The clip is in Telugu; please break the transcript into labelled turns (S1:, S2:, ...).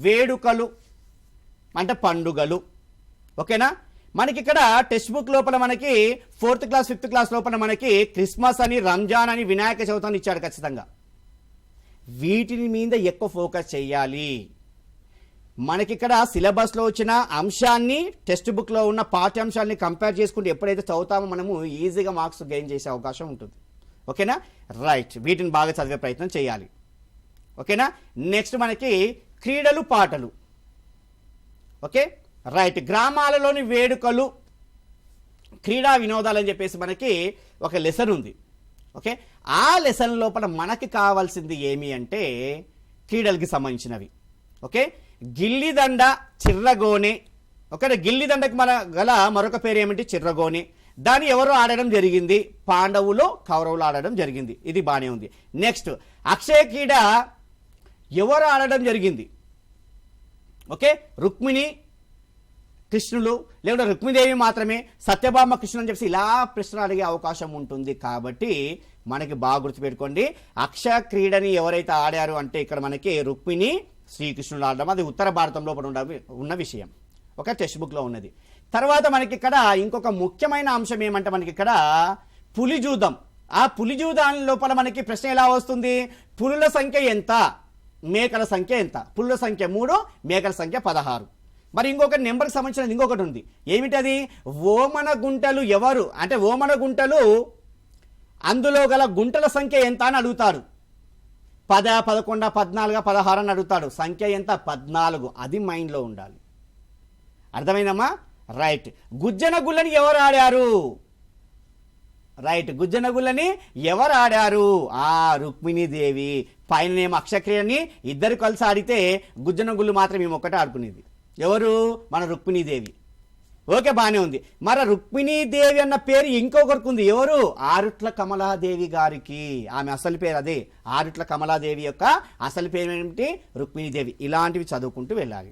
S1: వేడుకలు అంటే పండుగలు. ఓకేనా? మనకి ఇక్కడ టెక్స్ట్ బుక్ లోపల మనకి 4th క్లాస్ 5th క్లాస్ లోపల మనకి క్రిస్మస్ అని, రంజాన్ అని, వినాయక చవితి అని ఇచ్చాడు ఖచ్చితంగా. వీటిని మీద ఎక్కువ ఫోకస్ చేయాలి. మనకి ఇక్కడ సిలబస్లో వచ్చిన అంశాన్ని టెక్స్ట్ బుక్లో ఉన్న పాఠ్యాంశాలని కంపేర్ చేసుకుంటూ ఎప్పుడైతే చదువుతామో మనము ఈజీగా మార్క్స్ గెయిన్ చేసే అవకాశం ఉంటుంది. ఓకేనా? రైట్, వీటిని బాగా చదివే ప్రయత్నం చేయాలి. ఓకేనా? నెక్స్ట్ మనకి క్రీడలు, పాటలు. ఓకే రైట్, గ్రామాలలోని వేడుకలు, క్రీడా వినోదాలు అని చెప్పేసి మనకి ఒక లెసన్ ఉంది. ఓకే, ఆ లెసన్ లోపల మనకి కావాల్సింది ఏమి అంటే క్రీడలకి సంబంధించినవి. ఓకే, గిల్లిదండ, చిర్రగోనె. ఓకే, గిల్లిదండకి మన గల మరొక పేరు ఏమిటి? చిర్రగోనె. దాన్ని ఎవరు ఆడడం జరిగింది? పాండవులు, కౌరవులు ఆడడం జరిగింది. ఇది బాగానే ఉంది. నెక్స్ట్ అక్షయ క్రీడ ఎవరు ఆడడం జరిగింది? ఓకే, రుక్మిణి కృష్ణులు, లేకుంటే రుక్మిదేవి మాత్రమే, సత్యభామ కృష్ణులు అని చెప్పేసి ఇలా ప్రశ్నలు అడిగే అవకాశం ఉంటుంది. కాబట్టి మనకి బాగా గుర్తుపెట్టుకోండి, అక్షయ క్రీడని ఎవరైతే ఆడారు అంటే ఇక్కడ మనకి రుక్మిణి, శ్రీకృష్ణుడు ఆడడం, అది ఉత్తర భారతంలో ఉన్న విషయం. ఒక టెక్స్ట్ బుక్లో ఉన్నది. తర్వాత మనకి ఇక్కడ ఇంకొక ముఖ్యమైన అంశం ఏమంటే మనకి ఇక్కడ పులిజూదం. ఆ పులిజూదం లోపల మనకి ప్రశ్న ఎలా వస్తుంది? పులుల సంఖ్య ఎంత, మేకల సంఖ్య ఎంత? పులుల సంఖ్య 3, మేకల సంఖ్య 16. మరి ఇంకొక నెంబర్కి సంబంధించినది ఇంకొకటి ఉంది. ఏమిటది? ఓమన గుంటలు ఎవరు అంటే ఓమన గుంటలు అందులో గల గుంటల సంఖ్య ఎంత అని అడుగుతాడు. 10, 11, 14, 16 అని అడుగుతాడు. సంఖ్య ఎంత? 14. అది మైండ్లో ఉండాలి. అర్థమైందమ్మా? రైట్, గుజ్జన గుళ్ళని ఎవరు ఆడారు? రైట్, గుజ్జన గుళ్ళని ఎవరు ఆడారు? రుక్మిణీదేవి. పైన అక్షక్రియని ఇద్దరు కలిసి ఆడితే గుజ్జన గుళ్ళు మాత్రం మేము ఒక్కటే ఆడుకునేది. ఎవరు? మన రుక్మిణీదేవి. ఓకే, బాగానే ఉంది. మరి రుక్మిణీదేవి అన్న పేరు ఇంకొకరికి ఉంది. ఎవరు? ఆరుట్ల కమలాదేవి గారికి. ఆమె అసలు పేరు అదే. ఆరుట్ల కమలాదేవి యొక్క అసలు పేరు ఏమిటి? రుక్మిణీదేవి. ఇలాంటివి చదువుకుంటూ వెళ్ళాలి.